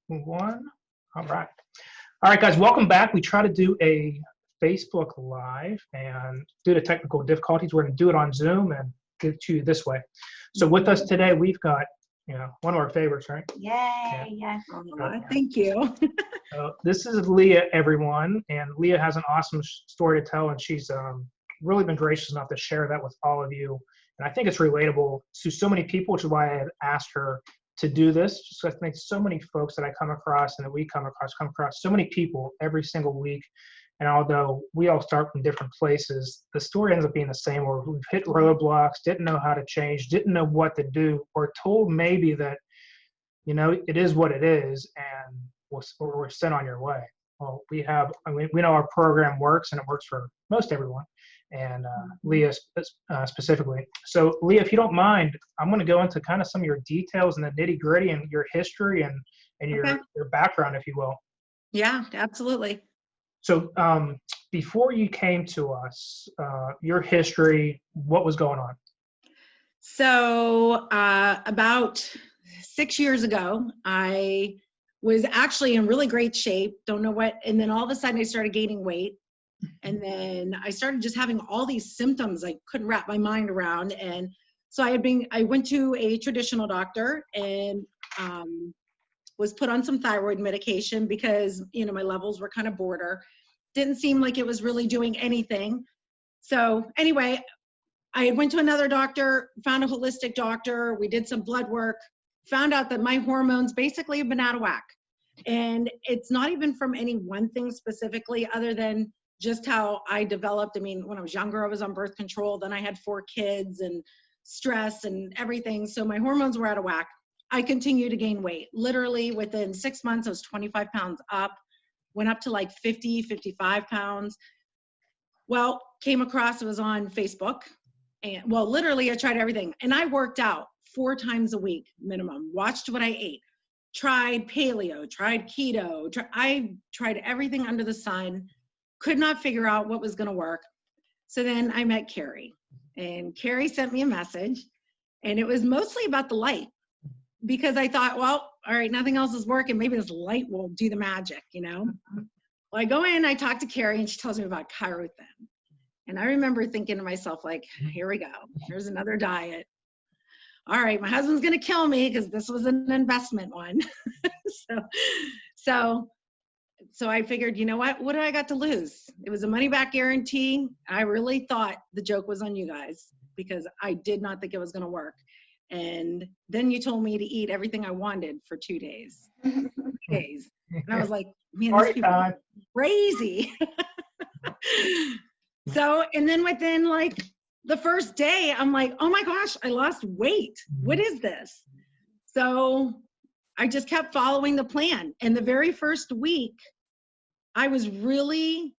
One. All right. All right, guys, welcome back. We try to do a Facebook Live, and due to technical difficulties, we're going to do it on Zoom and give it to you this way. So with us today, we've got, one of our favorites, right? Yay, yes. Thank you. This is Leah, everyone, and Leah has an awesome story to tell, and she's really been gracious enough to share that with all of you. And I think it's relatable to so many people, which is why I had asked her to do this. Just I think so many folks that I come across and that we come across so many people every single week. And although we all start from different places, the story ends up being the same, where we've hit roadblocks, didn't know how to change, didn't know what to do, or told maybe that, it is what it is, and we're sent on your way. Well, we know our program works, and it works for most everyone, and Leah specifically. So Leah, if you don't mind, I'm going to go into kind of some of your details and the nitty gritty and your history and your background, if you will. Yeah, absolutely. So before you came to us, your history, what was going on? So about 6 years ago, I was actually in really great shape, don't know what, and then all of a sudden I started gaining weight. And then I started just having all these symptoms I couldn't wrap my mind around. And so I went to a traditional doctor and was put on some thyroid medication because, my levels were kind of border. Didn't seem like it was really doing anything. So anyway, I went to another doctor, found a holistic doctor. We did some blood work, found out that my hormones basically have been out of whack. And it's not even from any one thing specifically, other than just how I developed. I mean, when I was younger, I was on birth control. Then I had 4 kids and stress and everything. So my hormones were out of whack. I continued to gain weight. Literally within 6 months, I was 25 pounds up, went up to like 50, 55 pounds. Well, came across, it was on Facebook. And literally I tried everything. And I worked out 4 times a week minimum, watched what I ate, tried paleo, tried keto. I tried everything under the sun, could not figure out what was going to work. So then I met Carrie, and Carrie sent me a message, and it was mostly about the light, because I thought, well, all right, nothing else is working. Maybe this light will do the magic, Well, I go in, I talk to Carrie, and she tells me about Chirothin. And I remember thinking to myself, like, here we go. Here's another diet. All right, my husband's going to kill me because this was an investment one. So I figured, what do I got to lose? It was a money back guarantee. I really thought the joke was on you guys, because I did not think it was going to work. And then you told me to eat everything I wanted for 2 days. 2 days. And I was like, man, these people are crazy. So, and then within like the first day, I'm like, oh my gosh, I lost weight. What is this? So I just kept following the plan. And the very first week, I was really,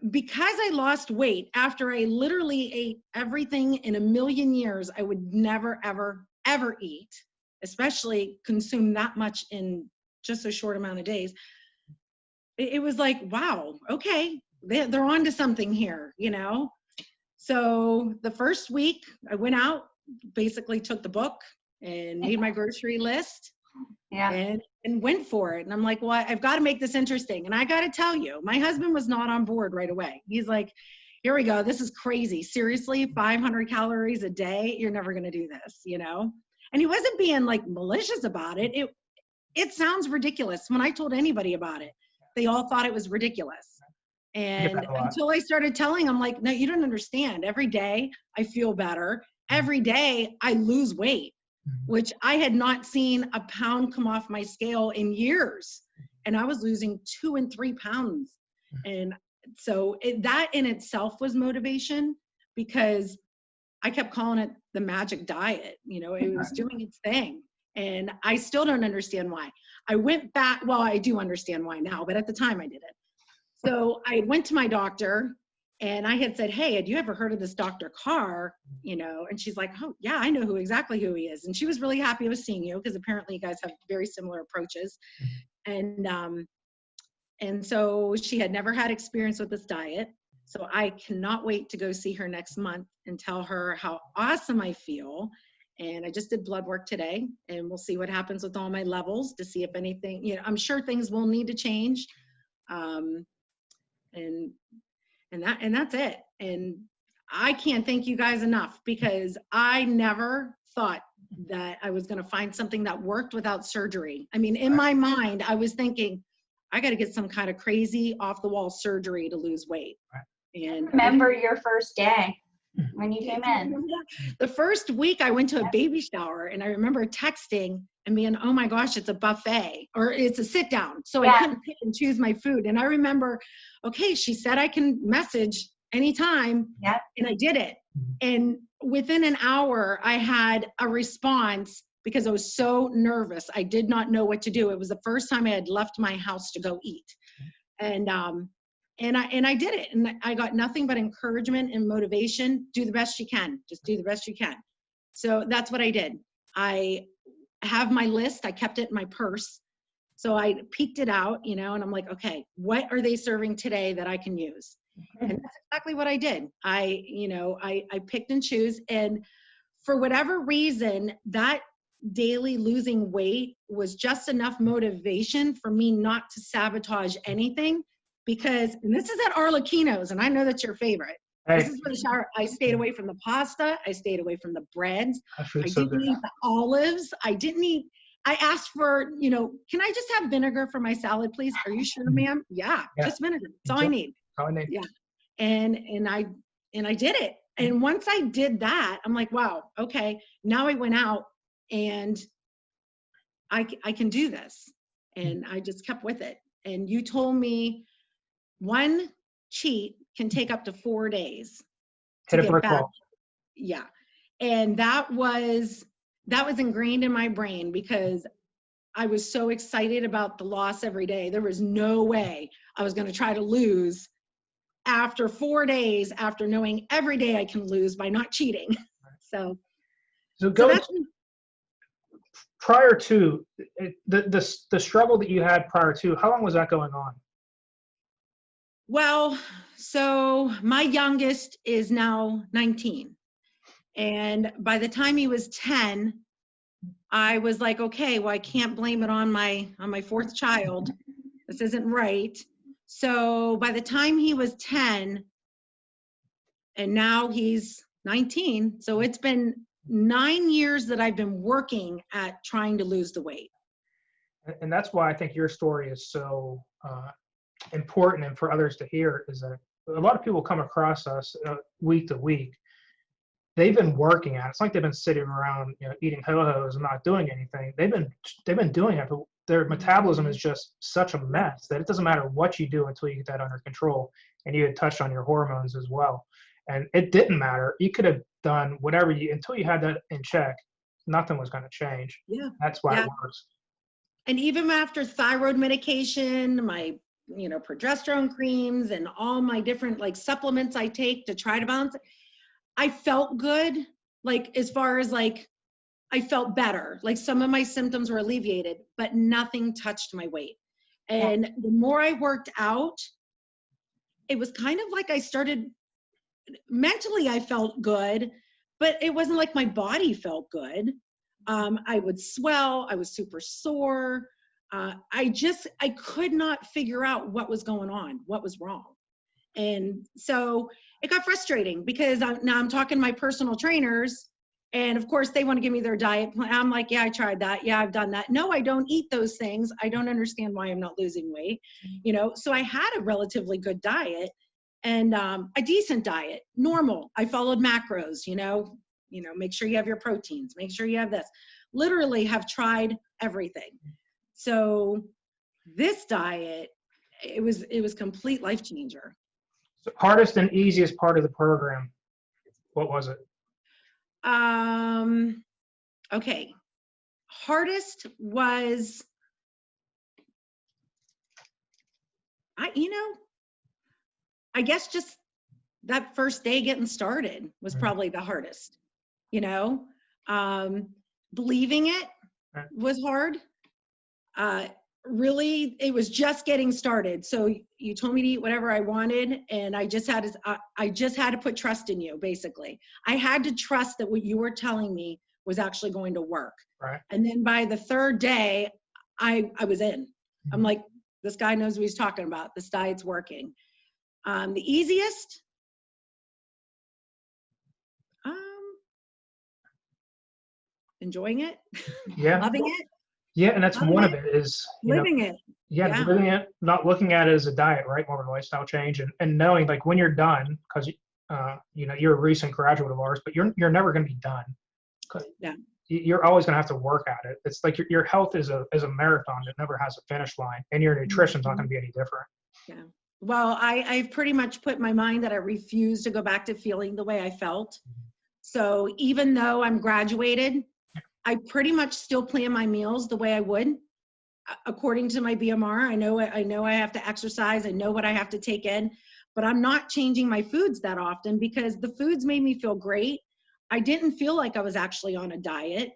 because I lost weight after I literally ate everything in a million years I would never, ever, ever eat, especially consume that much in just a short amount of days. It was like, wow, okay, they're on to something here, So the first week I went out, basically took the book and made my grocery list. Yeah. And went for it. And I'm like, well, I've got to make this interesting. And I got to tell you, my husband was not on board right away. He's like, here we go. This is crazy. Seriously, 500 calories a day? You're never going to do this, And he wasn't being like malicious about it. It sounds ridiculous. When I told anybody about it, they all thought it was ridiculous. And until I started telling them, like, no, you don't understand. Every day I feel better. Every day I lose weight, which I had not seen a pound come off my scale in years. And I was losing 2 and 3 pounds. And so that in itself was motivation, because I kept calling it the magic diet. It was doing its thing. And I still don't understand why. I went back. Well, I do understand why now, but at the time I didn't. So I went to my doctor and I had said, hey, had you ever heard of this Dr. Carr? And she's like, oh yeah, I know exactly who he is. And she was really happy I was seeing you, because apparently you guys have very similar approaches. And so she had never had experience with this diet. So I cannot wait to go see her next month and tell her how awesome I feel And I just did blood work today, and we'll see what happens with all my levels to see if anything, you know, I'm sure things will need to change. And that's it. And I can't thank you guys enough, because I never thought that I was going to find something that worked without surgery. I mean, in my mind, I was thinking, I got to get some kind of crazy off the wall surgery to lose weight. And Remember your first day when you came in? The first week I went to a baby shower, and I remember texting and being, oh my gosh, it's a buffet, or it's a sit down. So I couldn't pick and choose my food. And I remember, okay, she said I can message anytime. Yeah. And I did it. And within an hour, I had a response, because I was so nervous. I did not know what to do. It was the first time I had left my house to go eat. And I did it. And I got nothing but encouragement and motivation. Do the best you can. Just do the best you can. So that's what I did. I have my list. I kept it in my purse. So I peeked it out, you know, and I'm like, okay, what are they serving today that I can use? And that's exactly what I did. I picked and choose. And for whatever reason, that daily losing weight was just enough motivation for me not to sabotage anything. Because, and this is at Arlecchino's, and I know that's your favorite. Hey. This is where the shower. I stayed away from the pasta. I stayed away from the breads. I So didn't eat the olives. I asked for, you know, can I just have vinegar for my salad, please? Are you sure, ma'am? Yeah, just vinegar. That's all I need. Yeah. And I did it. And once I did that, I'm like, wow, okay. Now I went out and I can do this. And I just kept with it. And you told me one cheat can take up to 4 days. Hit a brick wall. Yeah. And that was ingrained in my brain, because I was so excited about the loss every day. There was no way I was going to try to lose after 4 days, after knowing every day I can lose by not cheating. So prior to the struggle that you had prior to, how long was that going on? Well, so my youngest is now 19. And by the time he was 10, I was like, okay, well, I can't blame it on my fourth child. This isn't right. So by the time he was 10, and now he's 19, so it's been 9 years that I've been working at trying to lose the weight. And that's why I think your story is so important, and for others to hear, is that a lot of people come across us week to week. They've been working at it. It's like they've been sitting around, you know, eating ho-hos and not doing anything. They've been doing it, but their metabolism is just such a mess that it doesn't matter what you do until you get that under control. And you had touched on your hormones as well. And it didn't matter. You could have done whatever until you had that in check, nothing was going to change. Yeah. That's why it works. And even after thyroid medication, my, you know, progesterone creams, and all my different like supplements I take to try to balance it, I felt good. Like, as far as like, I felt better. Like, some of my symptoms were alleviated, but nothing touched my weight. And the more I worked out, it was kind of like I started mentally, I felt good, but it wasn't like my body felt good. I would swell. I was super sore. I could not figure out what was going on, what was wrong. And so it got frustrating, because now I'm talking to my personal trainers, and of course they want to give me their diet plan. I'm like, yeah, I tried that. Yeah, I've done that. No, I don't eat those things. I don't understand why I'm not losing weight. You know, so I had a relatively good diet, and a decent diet, normal. I followed macros, you know, make sure you have your proteins, make sure you have this. Literally have tried everything. So this diet, it was complete life changer. So hardest and easiest part of the program, what was it? Okay. Hardest was, I guess just that first day getting started was probably the hardest, you know. Believing it was hard. Really, it was just getting started. So you told me to eat whatever I wanted, and I just had to put trust in you, basically. I had to trust that what you were telling me was actually going to work. Right. And then by the third day, I was in. I'm like, this guy knows what he's talking about. This diet's working. The easiest, enjoying it, Yeah. loving it, Yeah, and that's loving one it, of it is, living it. yeah, Yeah. living it, not looking at it as a diet, right? More of a lifestyle change, and knowing like when you're done, because you're a recent graduate of ours, but you're never going to be done. 'Cause Yeah. you're always going to have to work at it. It's like your health is a marathon that never has a finish line, and your nutrition's not going to be any different. Yeah. Well, I've pretty much put my mind that I refuse to go back to feeling the way I felt. So even though I'm graduated, I pretty much still plan my meals the way I would according to my BMR. I know I have to exercise. I know what I have to take in, but I'm not changing my foods that often because the foods made me feel great. I didn't feel like I was actually on a diet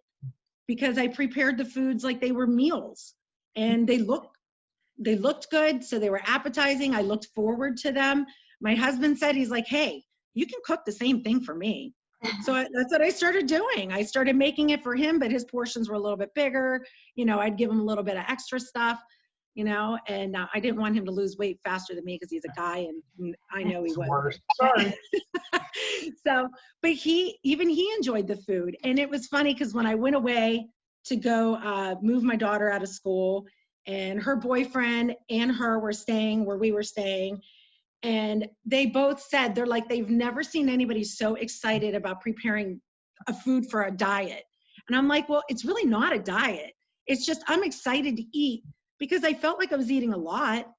because I prepared the foods like they were meals, and they looked good. So they were appetizing. I looked forward to them. My husband said, he's like, hey, you can cook the same thing for me. So that's what I started doing. I started making it for him, but his portions were a little bit bigger. I'd give him a little bit of extra stuff, and I didn't want him to lose weight faster than me because he's a guy, and I know he It's the would. worst. Sorry. So, but he enjoyed the food. And it was funny because when I went away to go move my daughter out of school, and her boyfriend and her were staying where we were staying, and they both said they're like, they've never seen anybody so excited about preparing a food for a diet. And I'm like, well, it's really not a diet. It's just I'm excited to eat because I felt like I was eating a lot.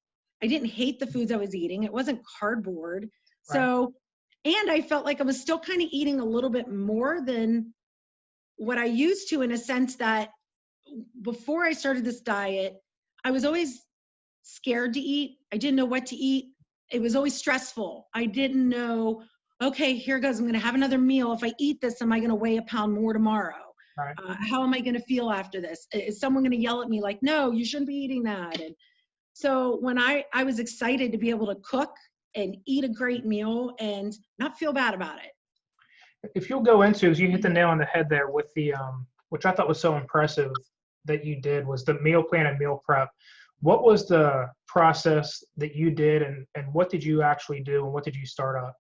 I didn't hate the foods I was eating. It wasn't cardboard. So, and I felt like I was still kind of eating a little bit more than what I used to, in a sense that before I started this diet, I was always scared to eat. I didn't know what to eat. It was always stressful. I didn't know, okay, here goes. I'm going to have another meal. If I eat this, am I going to weigh a pound more tomorrow? Right. How am I going to feel after this? Is someone going to yell at me like, no, you shouldn't be eating that? And so when I was excited to be able to cook and eat a great meal and not feel bad about it. If you'll go into, you hit the nail on the head there with the, which I thought was so impressive that you did, was the meal plan and meal prep. What was the process that you did, and what did you actually do, and what did you start up?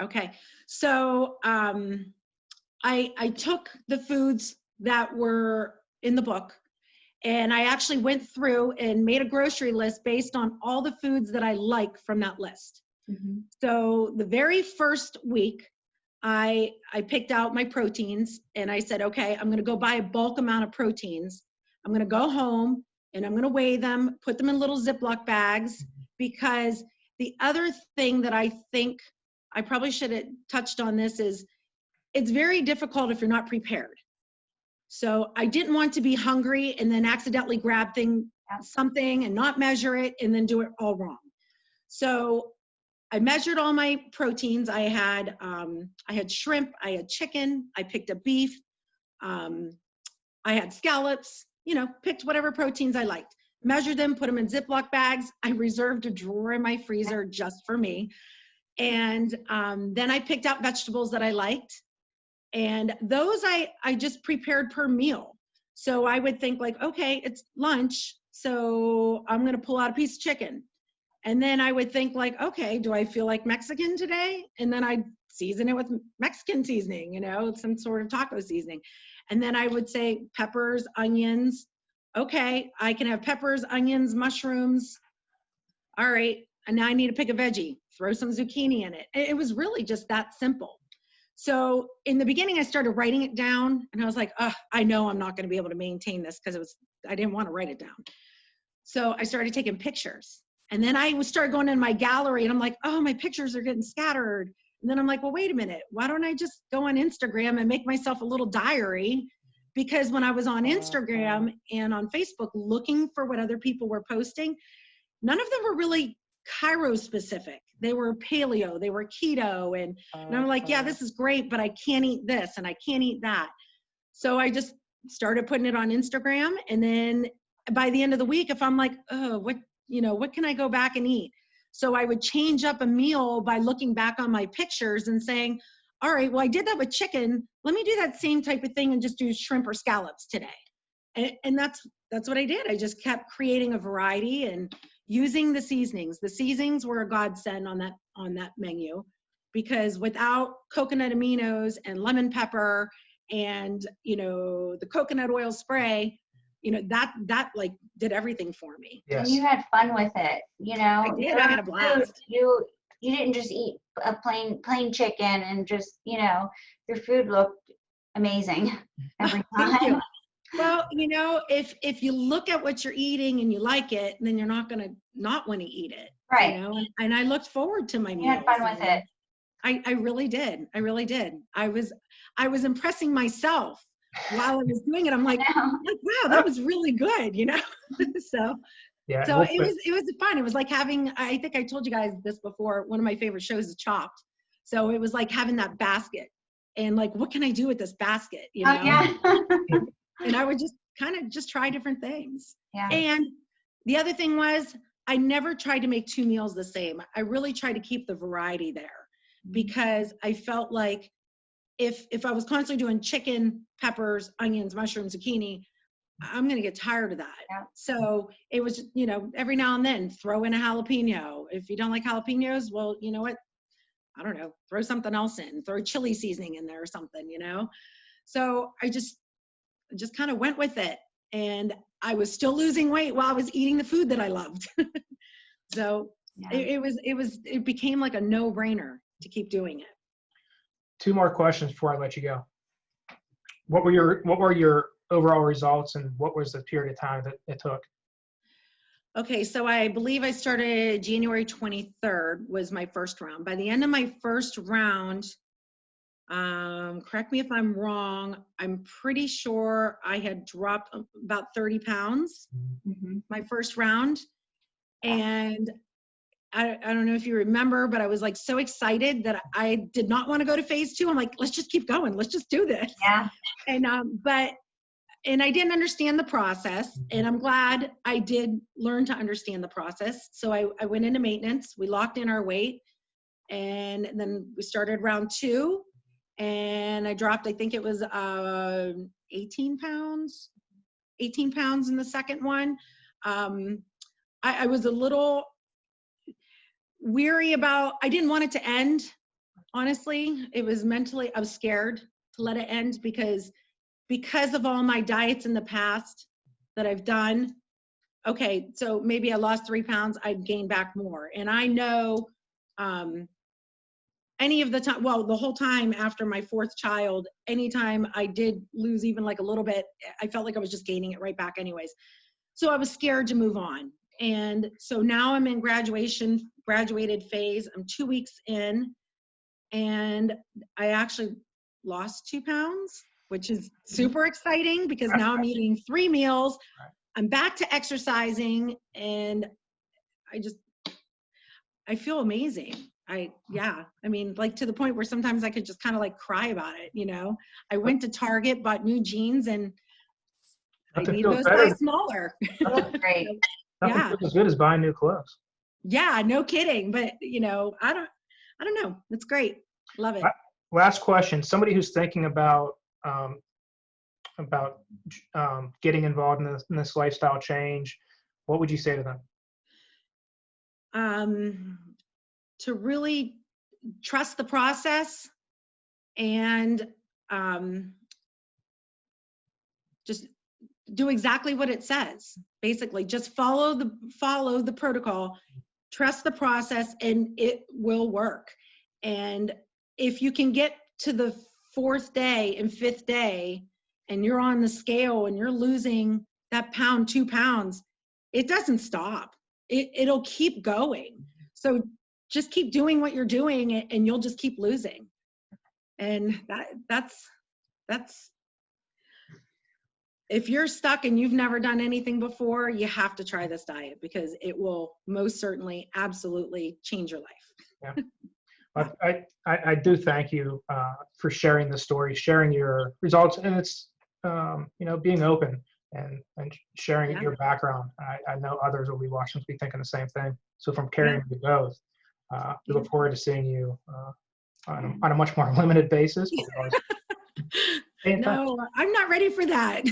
Okay, so I took the foods that were in the book, and I actually went through and made a grocery list based on all the foods that I like from that list. Mm-hmm. So the very first week, I picked out my proteins, and I said, okay, I'm going to go buy a bulk amount of proteins. I'm going to go home and I'm going to weigh them, put them in little Ziploc bags, because the other thing that I think I probably should have touched on this is it's very difficult if you're not prepared. So I didn't want to be hungry and then accidentally grab something and not measure it and then do it all wrong. So I measured all my proteins. I had shrimp, I had chicken, I picked up beef, I had scallops, picked whatever proteins I liked, measured them, put them in Ziploc bags. I reserved a drawer in my freezer just for me. And then I picked out vegetables that I liked. And those I just prepared per meal. So I would think like, okay, it's lunch, so I'm going to pull out a piece of chicken. And then I would think like, okay, do I feel like Mexican today? And then I'd season it with Mexican seasoning, some sort of taco seasoning. And then I would say peppers, onions. Okay, I can have peppers, onions, mushrooms. All right, and now I need to pick a veggie, throw some zucchini in it. It was really just that simple. So in the beginning, I started writing it down, and I was like, I know I'm not going to be able to maintain this because I didn't want to write it down. So I started taking pictures. And then I started going in my gallery, and I'm like, oh, my pictures are getting scattered. And then I'm like, well, wait a minute. Why don't I just go on Instagram and make myself a little diary? Because when I was on Instagram and on Facebook looking for what other people were posting, none of them were really Cairo specific. They were paleo, they were keto. And I'm like, yeah, this is great, but I can't eat this and I can't eat that. So I just started putting it on Instagram. And then by the end of the week, if I'm like, oh, what can I go back and eat? So I would change up a meal by looking back on my pictures and saying, all right, well, I did that with chicken. Let me do that same type of thing and just do shrimp or scallops today. And that's what I did. I just kept creating a variety and using the seasonings. The seasonings were a godsend on that menu, because without coconut aminos and lemon pepper and, you know, the coconut oil spray, you know, that like did everything for me. And Yes. you had fun with it, you know. I did. I had a blast. You didn't just eat a plain chicken and just, you know, your food looked amazing every Thank you. time. Well, you know, if you look at what you're eating and you like it, then you're not going to not want to eat it. Right. You know, and I looked forward to my meals. You had fun with it. I really did. I really did. I was impressing myself while I was doing it. I'm like, wow, that was really good, you know? So Yeah. so it was fun. It was like having, I think I told you guys this before, one of my favorite shows is Chopped. So it was like having that basket and like, what can I do with this basket? You know? Oh, yeah. And I would just kind of just try different things. Yeah. And the other thing was, I never tried to make 2 meals the same. I really tried to keep the variety there, because I felt like if I was constantly doing chicken, peppers, onions, mushrooms, zucchini, I'm going to get tired of that. Yeah. So it was, you know, every now and then throw in a jalapeno. If you don't like jalapenos, well, you know what? I don't know, throw something else in, throw chili seasoning in there or something, you know? So I just kind of went with it, and I was still losing weight while I was eating the food that I loved. So Yeah. it became like a no-brainer to keep doing it. 2 more questions before I let you go. What were your overall results, and what was the period of time that it took? Okay, so I believe I started January 23rd was my first round. By the end of my first round, correct me if I'm wrong, I'm pretty sure I had dropped about 30 pounds my first round. And I don't know if you remember, but I was like so excited that I did not want to go to phase 2. I'm like, let's just keep going. Let's just do this. Yeah. And, and I didn't understand the process, and I'm glad I did learn to understand the process. So I went into maintenance, we locked in our weight, and then we started round 2, and I dropped, I think it was 18 pounds in the second one. I was a little weary about, I didn't want it to end, honestly. It was mentally, I was scared to let it end because of all my diets in the past that I've done. Okay, so maybe I lost 3 pounds, I'd gain back more. And I know any of the time, well, the whole time after my 4th child, anytime I did lose even like a little bit, I felt like I was just gaining it right back anyways. So I was scared to move on. And so now I'm in graduated phase. I'm 2 weeks in, and I actually lost 2 pounds, which is super exciting because now I'm eating 3 meals. I'm back to exercising, and I feel amazing. I mean, like to the point where sometimes I could just kind of like cry about it, you know. I went to Target, bought new jeans, and I need those size smaller. That's great. Nothing feels as good as buying new clothes. Yeah, no kidding. But you know, I don't know. It's great. Love it. Last question. Somebody who's thinking about getting involved in this lifestyle change, what would you say to them? To really trust the process, and just do exactly what it says. Basically, just follow the protocol, trust the process, and it will work. And if you can get to the 4th day and 5th day, and you're on the scale and you're losing that pound, 2 pounds, it doesn't stop. It'll keep going. So just keep doing what you're doing, and you'll just keep losing. And that's if you're stuck and you've never done anything before, you have to try this diet, because it will most certainly, absolutely change your life. Yeah. I do thank you for sharing the story, sharing your results, and it's being open and sharing your background. I know others will be watching will be thinking the same thing. So from caring to both, we look forward to seeing you on a much more limited basis. But always stay in touch. No, I'm not ready for that.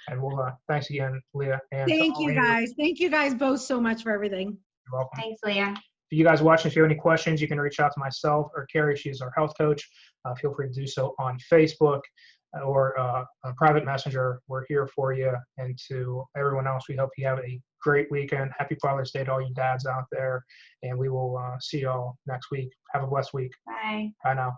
And we'll thanks again, Leah. And to Thank all you of guys. Thank you guys both so much for everything. You're welcome. Thanks, Leah. For you guys watching, if you have any questions, you can reach out to myself or Carrie. She's our health coach. Feel free to do so on Facebook or a private messenger. We're here for you. And to everyone else, we hope you have a great weekend. Happy Father's Day to all you dads out there. And we will see you all next week. Have a blessed week. Bye. Bye now.